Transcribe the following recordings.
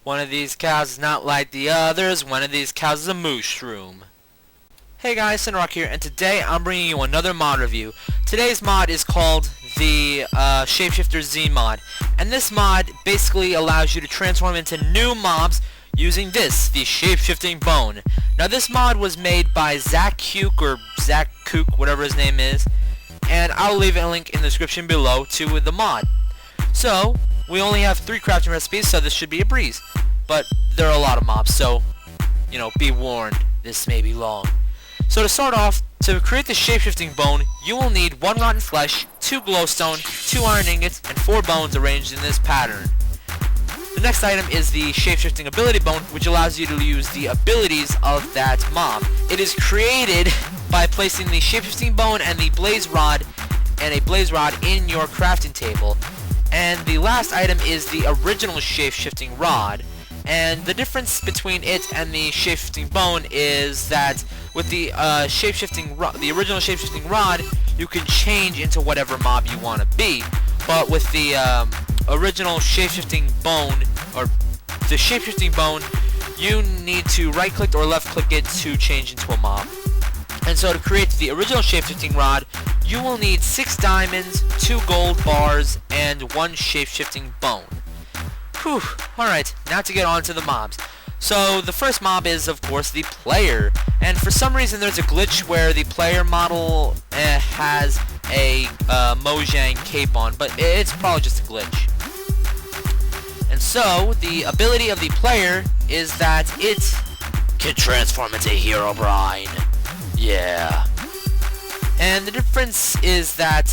One of these cows is not like the others. One of these cows is a mushroom. Hey guys, Cinderrock here, and today I'm bringing you another mod review. Today's mod is called the Shapeshifter Z mod, and this mod basically allows you to transform into new mobs using this, the Shapeshifting Bone. Now this mod was made by Zach Kook, or Zach Kook, whatever his name is, and I'll leave a link in the description below to the mod. So, we only have 3 crafting recipes, so this should be a breeze. But there are a lot of mobs, so, you know, be warned, this may be long. So to start off, to create the Shapeshifting Bone, you will need 1 rotten flesh, 2 glowstone, 2 iron ingots, and 4 bones arranged in this pattern. The next item is the Shapeshifting Ability Bone, which allows you to use the abilities of that mob. It is created by placing the Shapeshifting Bone and the Blaze Rod in your crafting table. And the last item is the original Shapeshifting Rod. And the difference between it and the Shapeshifting Bone is that with the the original Shapeshifting Rod, you can change into whatever mob you want to be. But with the original Shapeshifting Bone, or the Shapeshifting Bone, you need to right-click or left-click it to change into a mob. And so to create the original Shapeshifting Rod, you will need 6 diamonds, 2 gold bars, and 1 Shapeshifting Bone. Whew, alright, now to get on to the mobs. So, the first mob is, of course, the player. And for some reason there's a glitch where the player model has a Mojang cape on, but it's probably just a glitch. And so, the ability of the player is that it can transform into Herobrine. Yeah. And the difference is that,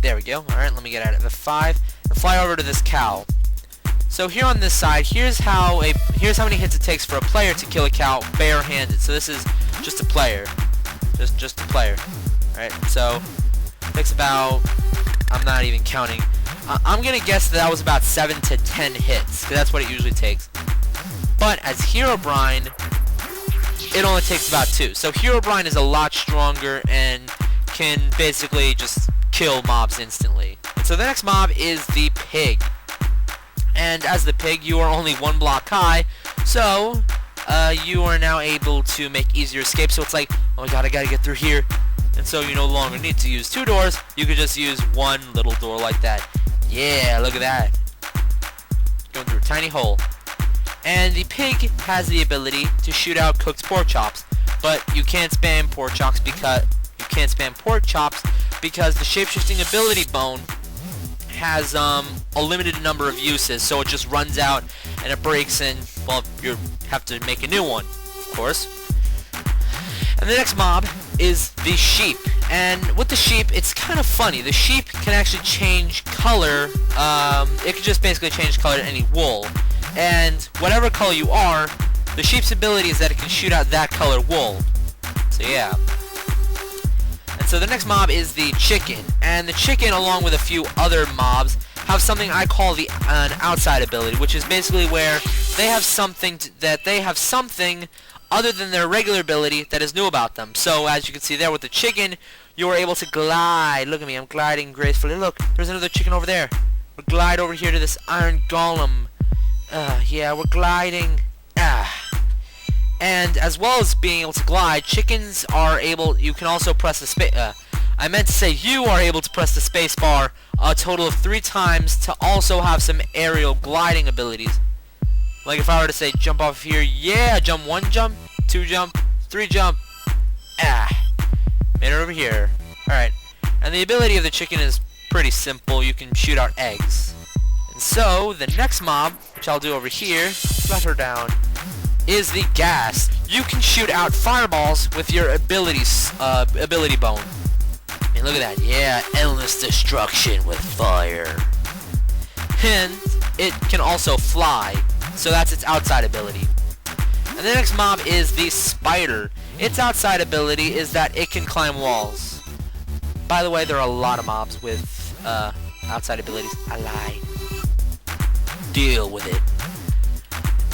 there we go. Alright, let me get out of F5 and fly over to this cow. So here on this side, here's how many hits it takes for a player to kill a cow barehanded. So this is just a player. Just a player. Alright, so it takes about, I'm not even counting. I'm gonna guess that was about 7 to 10 hits, because that's what it usually takes. But as Herobrine, it only takes about 2. So Herobrine is a lot stronger and can basically just kill mobs instantly. So the next mob is the pig. And as the pig, you are only 1 block high, so you are now able to make easier escapes. So it's like, oh my god, I gotta get through here. And so you no longer need to use 2 doors, you could just use 1 little door like that. Yeah, look at that. Going through a tiny hole. And the pig has the ability to shoot out cooked pork chops, but you can't spam pork chops because the Shapeshifting Ability Bone has a limited number of uses, so it just runs out and it breaks, and well, you have to make a new one, of course. And the next mob is the sheep, and with the sheep it's kind of funny. The sheep can actually change color. It can just basically change color to any wool, and whatever color you are, the sheep's ability is that it can shoot out that color wool. So yeah. So the next mob is the chicken, and the chicken, along with a few other mobs, have something I call an outside ability, which is basically where they have something other than their regular ability that is new about them. So as you can see there with the chicken, you are able to glide. Look at me, I'm gliding gracefully. Look, there's another chicken over there. We'll glide over here to this iron golem. Yeah, we're gliding. And as well as being able to glide, chickens are able, you can also press the you are able to press the space bar a total of 3 times to also have some aerial gliding abilities. Like if I were to say jump off here, yeah, jump 1 jump, 2 jump, 3 jump, made it over here. Alright, and the ability of the chicken is pretty simple, you can shoot out eggs. And so, the next mob, which I'll do over here, let her down, is the gas. You can shoot out fireballs with your ability bone. And look at that, yeah, endless destruction with fire. And it can also fly, so that's its outside ability. And the next mob is the spider. Its outside ability is that it can climb walls. By the way, there are a lot of mobs with outside abilities. I lied. Deal with it.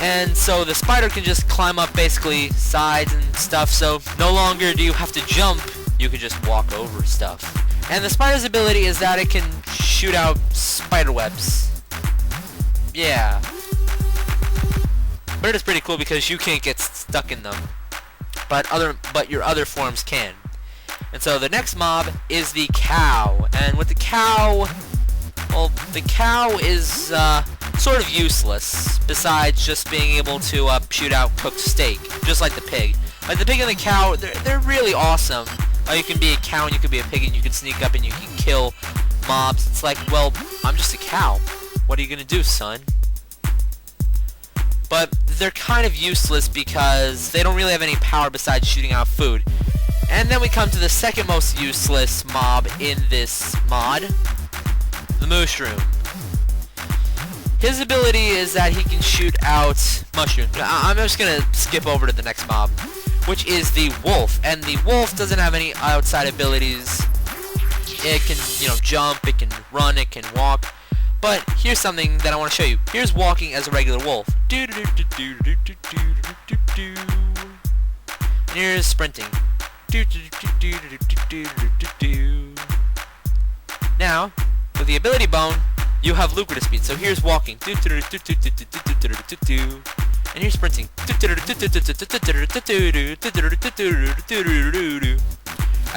And so the spider can just climb up basically sides and stuff, so no longer do you have to jump, you can just walk over stuff. And the spider's ability is that it can shoot out spider webs. Yeah. But it is pretty cool because you can't get stuck in them. But your other forms can. And so the next mob is the cow. And with the cow, well, the cow is sort of useless, besides just being able to shoot out cooked steak, just like the pig. Like the pig and the cow, they're really awesome. You can be a cow and you can be a pig and you can sneak up and you can kill mobs. It's like, well, I'm just a cow. What are you gonna do, son? But they're kind of useless because they don't really have any power besides shooting out food. And then we come to the second most useless mob in this mod, the mushroom. His ability is that he can shoot out mushrooms. I'm just gonna skip over to the next mob, which is the wolf. And the wolf doesn't have any outside abilities. It can, jump, it can run, it can walk. But here's something that I want to show you. Here's walking as a regular wolf. And here's sprinting. Now, with the ability bone, you have lucrative speed. So here's walking. And here's sprinting. I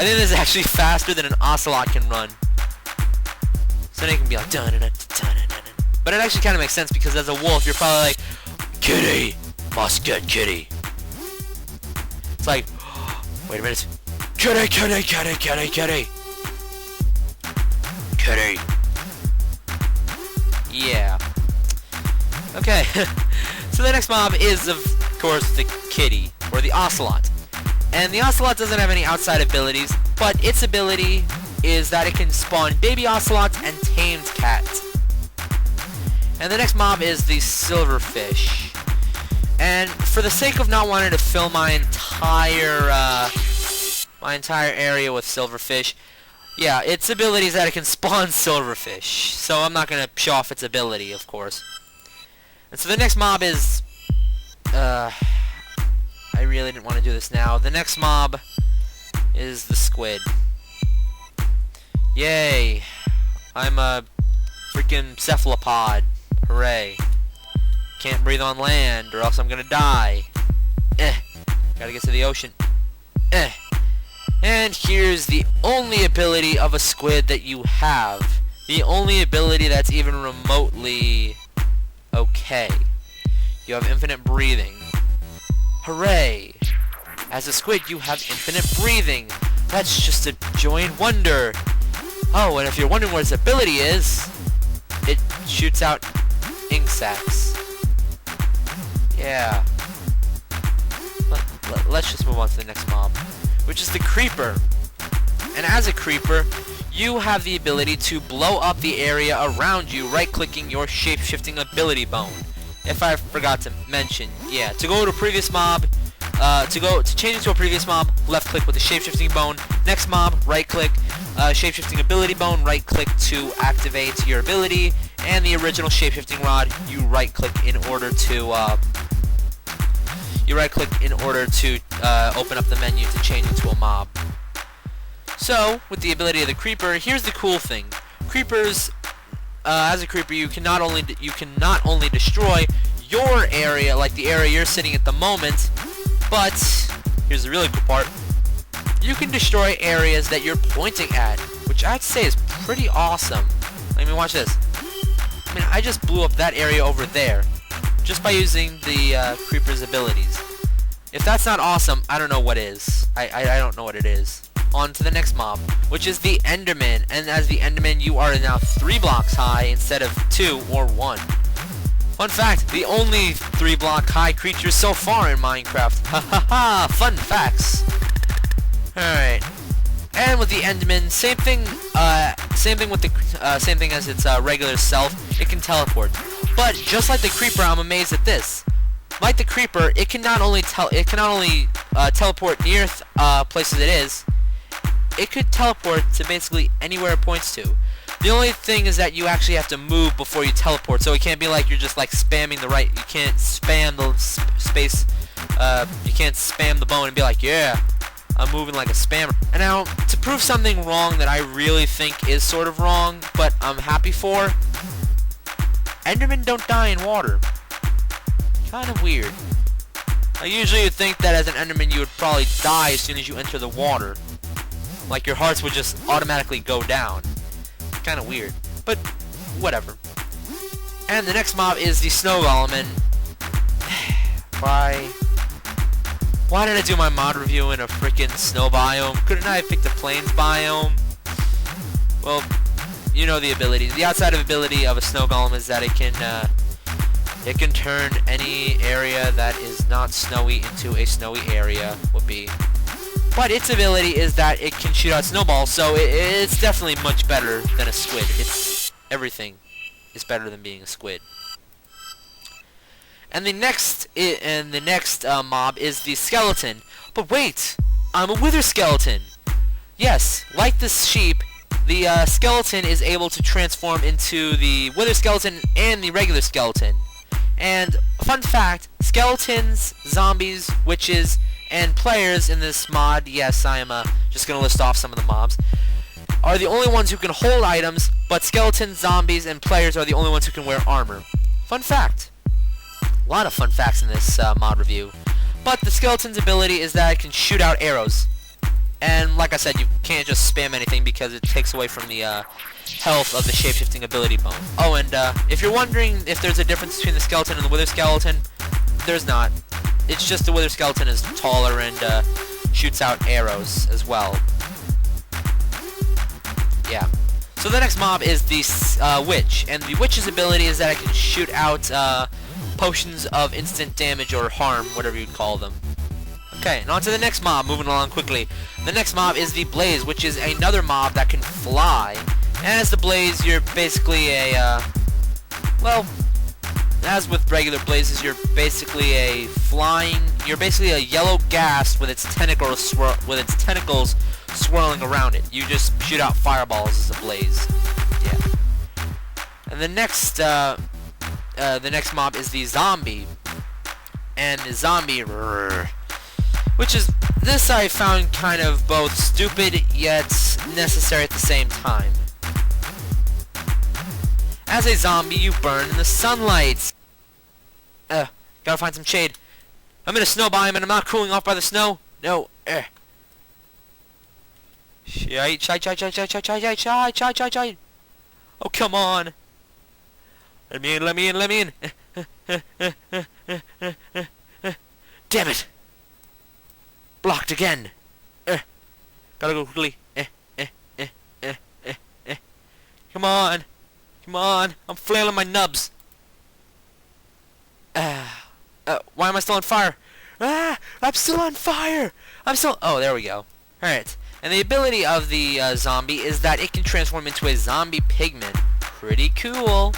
think this is actually faster than an ocelot can run. So then it can be like dun dun dun dun dun dun. But it actually kind of makes sense because as a wolf, you're probably like, kitty, must get kitty. It's like, wait a minute, kitty, kitty, kitty, kitty, kitty, kitty. Yeah. Okay. So the next mob is, of course, the kitty or the ocelot. And the ocelot doesn't have any outside abilities, but its ability is that it can spawn baby ocelots and tamed cats. And the next mob is the silverfish. And for the sake of not wanting to fill my entire area with silverfish, yeah, its ability is that it can spawn silverfish. So I'm not gonna show off its ability, of course. And so the next mob is, I really didn't want to do this now. The next mob is the squid. Yay! I'm a freaking cephalopod. Hooray. Can't breathe on land or else I'm gonna die. Gotta get to the ocean. And here's the only ability of a squid that you have. The only ability that's even remotely okay. You have infinite breathing. Hooray! As a squid, you have infinite breathing. That's just a joy and wonder. Oh, and if you're wondering what its ability is, it shoots out ink sacs. Yeah. Let's just move on to the next mob, which is the creeper. And as a creeper, you have the ability to blow up the area around you, right-clicking your shape-shifting ability bone. If I forgot to mention, yeah, to go to a previous mob, to change it to a previous mob, left-click with the shape-shifting bone. Next mob, right-click, shape-shifting ability bone, right-click to activate your ability, and the original shape-shifting rod, you right-click in order to open up the menu to change into a mob. So, with the ability of the creeper, here's the cool thing. Creepers, as a creeper, you can not only destroy your area, like the area you're sitting at the moment, but here's the really cool part. You can destroy areas that you're pointing at, which I'd say is pretty awesome. I mean, watch this. I mean, I just blew up that area over there, just by using the creeper's abilities. If that's not awesome, I don't know what is. I don't know what it is. On to the next mob, which is the Enderman. And as the Enderman, you are now 3 blocks high instead of 2 or 1. Fun fact, the only 3 block high creatures so far in Minecraft. Ha ha ha! Fun facts. Alright. And with the Enderman, same thing as its regular self, it can teleport. But just like the creeper, I'm amazed at this. Like the creeper, it can not only teleport near places it is, it could teleport to basically anywhere it points to. The only thing is that you actually have to move before you teleport, so it can't be like you're just like spamming the right. You can't spam the space. You can't spam the bone and be like, yeah, I'm moving like a spammer. And now, to prove something wrong that I really think is sort of wrong, but I'm happy for, Endermen don't die in water. Kind of weird. Usually you'd think that as an Enderman you would probably die as soon as you enter the water. Like your hearts would just automatically go down. Kind of weird. But, whatever. And the next mob is the Snow Golem, and... Why did I do my mod review in a freaking snow biome? Couldn't I have picked a plains biome? Well, you know the ability. The outside of ability of a Snow Golem is that it can turn any area that is not snowy into a snowy area, would be. But its ability is that it can shoot out snowballs, so it's definitely much better than a squid. Everything is better than being a squid. And the next mob is the skeleton. But wait, I'm a wither skeleton. Yes, like this sheep, the skeleton is able to transform into the wither skeleton and the regular skeleton. And fun fact, skeletons, zombies, witches, and players in this mod, yes, I am just going to list off some of the mobs, are the only ones who can hold items, but skeletons, zombies, and players are the only ones who can wear armor. Fun fact. A lot of fun facts in this mod review. But the skeleton's ability is that it can shoot out arrows. And like I said, you can't just spam anything because it takes away from the health of the shapeshifting ability bone. Oh, and if you're wondering if there's a difference between the skeleton and the wither skeleton, there's not. It's just the wither skeleton is taller and shoots out arrows as well. Yeah. So the next mob is the witch, and the witch's ability is that it can shoot out potions of instant damage or harm, whatever you'd call them. Okay, and on to the next mob, moving along quickly. The next mob is the Blaze, which is another mob that can fly. And as the Blaze, you're basically a, well, as with regular blazes, you're basically a yellow ghast with its tentacles swirling around it. You just shoot out fireballs as a blaze. Yeah. And the next mob is the zombie. And the zombie, which is, this I found kind of both stupid yet necessary at the same time. As a zombie, you burn in the sunlight. Gotta find some shade. I'm in a snow biome and I'm not cooling off by the snow. No. Chai. Oh, come on. Let me in. Damn it. Blocked again. Gotta go quickly. Come on. I'm flailing my nubs. Why am I still on fire? I'm still on fire. Oh, there we go. Alright. And the ability of the zombie is that it can transform into a zombie pigman. Pretty cool.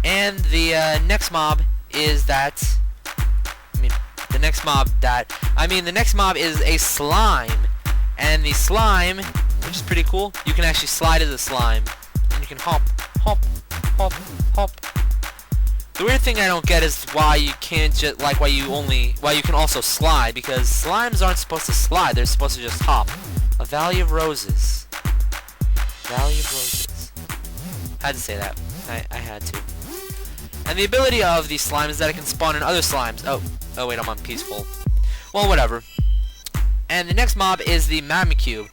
And the next mob is that... The next mob is a slime. And the slime, which is pretty cool, you can actually slide as a slime. And you can hop. The weird thing I don't get is why you can't just, why you can also slide, because slimes aren't supposed to slide, they're supposed to just hop. A Valley of Roses. Had to say that. I had to. And the ability of the slime is that it can spawn in other slimes. Oh wait, I'm on peaceful. Well, whatever. And the next mob is the Magma Cube.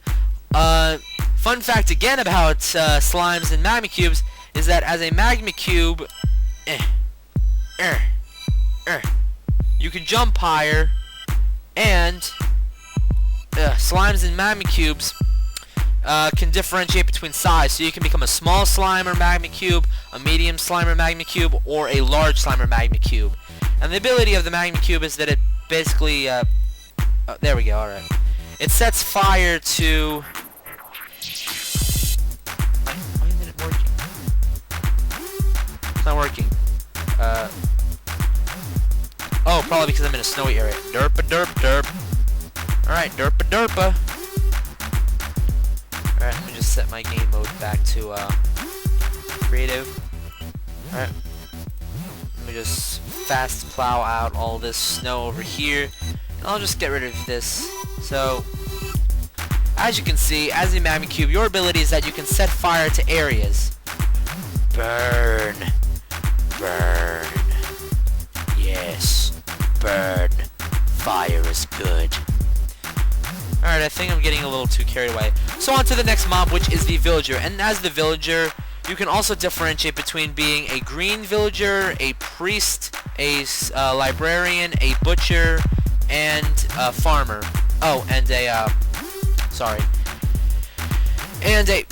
Fun fact again about slimes and Magma Cubes is that as a Magma Cube, you can jump higher, and slimes and Magma Cubes can differentiate between size, so you can become a small slime or Magma Cube, a medium slime or Magma Cube, or a large slime or Magma Cube. And the ability of the Magma Cube is that it basically, oh, there we go, alright. It sets fire to... Why isn't it working? It's not working. Oh, probably because I'm in a snowy area. Derp. Alright, derpa. Alright, let me just set my game mode back to, creative. Alright. Let me just fast plow out all this snow over here. And I'll just get rid of this. So, as you can see, as a Magma Cube, your ability is that you can set fire to areas. Burn. Yes. burn. Fire is good. Alright, I think I'm getting a little too carried away. So on to the next mob, which is the villager. And as the villager, you can also differentiate between being a green villager, a priest, a librarian, a butcher, and a farmer. Oh, and a, sorry. And a...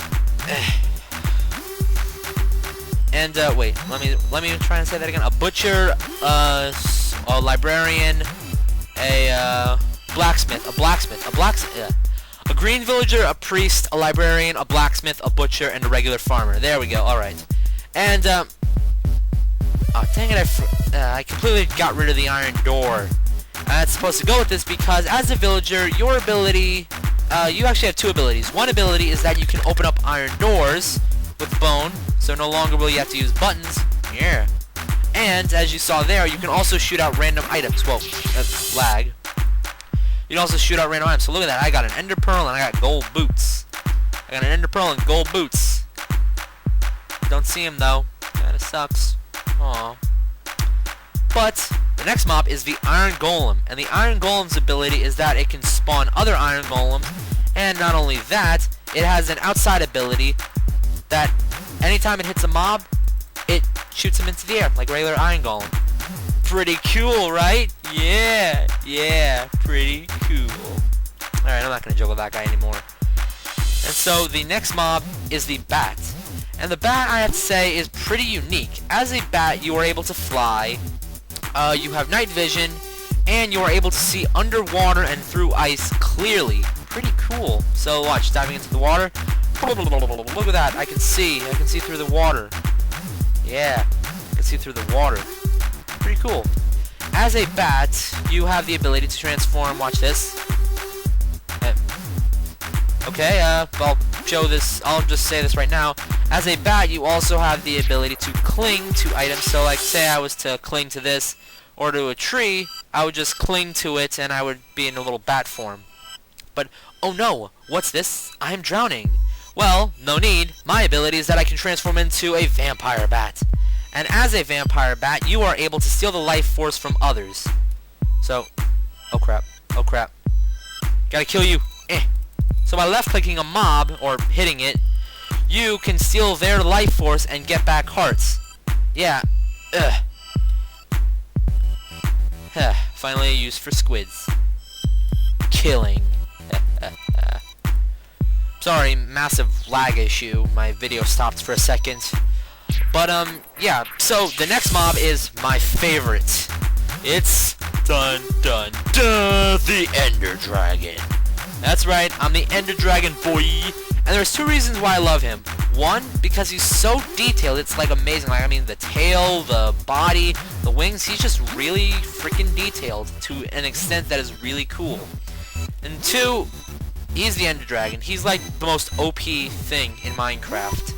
wait, let me try and say that again. A butcher, a librarian, a blacksmith, a green villager, a priest, a librarian, a blacksmith, a butcher, and a regular farmer. There we go. All right. And oh dang it! I completely got rid of the iron door. That's supposed to go with this because as a villager, your ability, you actually have two abilities. One ability is that you can open up iron doors with bone, so no longer will you have to use buttons. Yeah. And as you saw there, you can also shoot out random items. Well, that's lag. You can also shoot out random items. So look at that. I got an ender pearl and I got gold boots. I got an ender pearl and gold boots. Don't see him though. Kinda sucks. Aww. But the next mob is the Iron Golem. And the Iron Golem's ability is that it can spawn other Iron Golems. And not only that, it has an outside ability that anytime it hits a mob, it shoots him into the air like regular Iron Golem. Pretty cool, right? Yeah, pretty cool. Alright, I'm not gonna joke with that guy anymore. And so the next mob is the bat. And the bat, I have to say, is pretty unique. As a bat, you are able to fly, you have night vision, and you are able to see underwater and through ice clearly. Pretty cool. So watch, diving into the water. Look at that, I can see through the water. Yeah, I can see through the water. Pretty cool. As a bat, you have the ability to transform. Watch this. Okay, I'll show this. I'll just say this right now. As a bat, you also have the ability to cling to items. So, like, say I was to cling to this or to a tree, I would just cling to it and I would be in a little bat form. But, oh no, what's this? I'm drowning. Well, no need. My ability is that I can transform into a vampire bat. And as a vampire bat, you are able to steal the life force from others. So, oh crap, gotta kill you. So by left-clicking a mob, or hitting it, you can steal their life force and get back hearts. Yeah, finally a use for squids. Killing. Sorry, massive lag issue. My video stopped for a second. But, yeah, so the next mob is my favorite. It's the Ender Dragon. That's right, I'm the Ender Dragon boy. And there's two reasons why I love him. One, because he's so detailed, it's like amazing. Like, I mean, the tail, the body, the wings, he's just really freaking detailed to an extent that is really cool. And two, he's the Ender Dragon. He's like the most OP thing in Minecraft.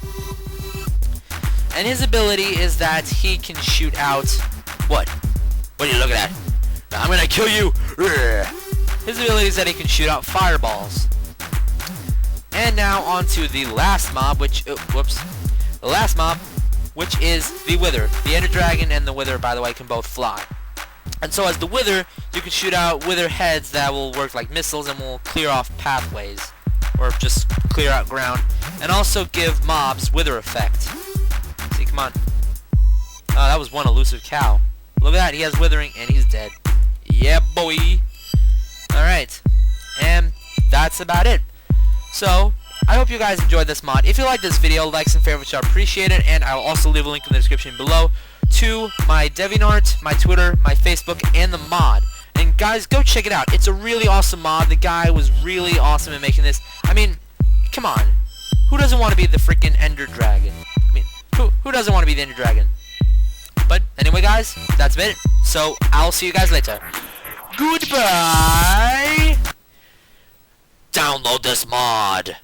And his ability is that he can shoot out... What? What are you looking at? I'm gonna kill you! His ability is that he can shoot out fireballs. And now on to the last mob, which... the last mob, which is the Wither. The Ender Dragon and the Wither, by the way, can both fly. And so as the Wither, you can shoot out Wither heads that will work like missiles and will clear off pathways. Or just clear out ground. And also give mobs Wither effect. See, come on. Oh, that was one elusive cow. Look at that, he has withering and he's dead. Yeah, boy. Alright. And that's about it. So, I hope you guys enjoyed this mod. If you like this video, likes and favorites are appreciated, and I will also leave a link in the description below to my DeviantArt, my Twitter, my Facebook, and the mod. And guys, go check it out. It's a really awesome mod. The guy was really awesome in making this. I mean, come on. Who doesn't want to be the freaking Ender Dragon? I mean, who doesn't want to be the Ender Dragon? But anyway, guys, that's it. So, I'll see you guys later. Goodbye! Download this mod.